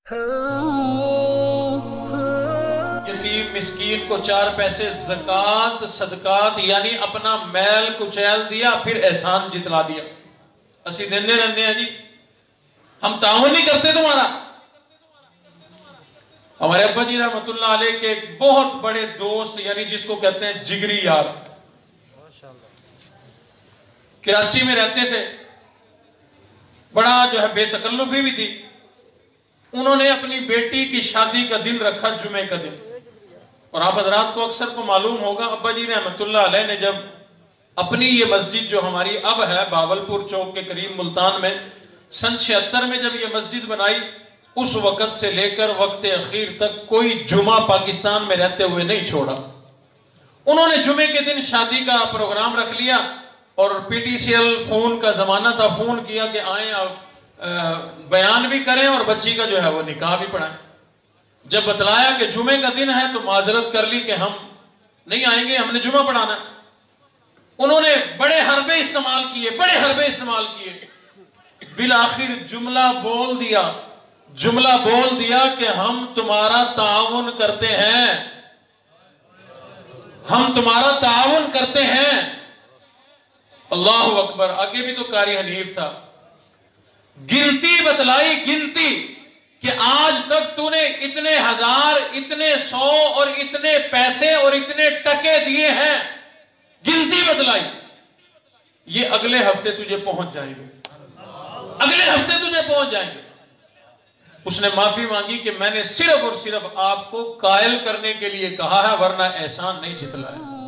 यतीम मिस्कीन को 4 पैसे ज़कात सदकात यानी अपना मैल कुचैल दिया, फिर एहसान जितला दिया। असी देने रहते हैं जी, हम ताउन नहीं करते तुम्हारा। हमारे अब्बा जी रहमतुल्लाह अलैह के एक बहुत बड़े दोस्त यानी जिसको कहते हैं जिगरी यार, कराची में रहते थे, बड़ा जो है बेतकल्लुफी भी थी। उन्होंने अपनी बेटी की शादी का दिन रखा जुमे का दिन, और आप हजरात को अक्सर को मालूम होगा अब्बा जी रहमतुल्लाह अलैह ने जब अपनी ये मस्जिद जो हमारी अब है बावलपुर चौक के करीब मुल्तान में, सन 76 में जब ये मस्जिद बनाई, उस वक़्त से लेकर वक्त अखीर तक कोई जुमा पाकिस्तान में रहते हुए नहीं छोड़ा। उन्होंने जुमे के दिन शादी का प्रोग्राम रख लिया और पीटीसीएल फोन का जमाना था, फोन किया कि आए आप बयान भी करें और बच्ची का जो है वो निकाह भी पढ़ाएं। जब बतलाया कि जुमे का दिन है तो माजरत कर ली कि हम नहीं आएंगे, हमने जुमा पढ़ाना। उन्होंने बड़े हरबे इस्तेमाल किए, बिल आखिर जुमला बोल दिया कि हम तुम्हारा ताउन करते हैं, अल्लाह अकबर। आगे भी तो कारी हनीफ था, गिनती बतलाई कि आज तक तूने इतने हजार, इतने 100 और इतने पैसे और इतने टके दिए हैं, गिनती बतलाई। ये अगले हफ्ते तुझे पहुंच जाएंगे। उसने माफी मांगी कि मैंने सिर्फ और सिर्फ आपको कायल करने के लिए कहा है, वरना एहसान नहीं जितलाया।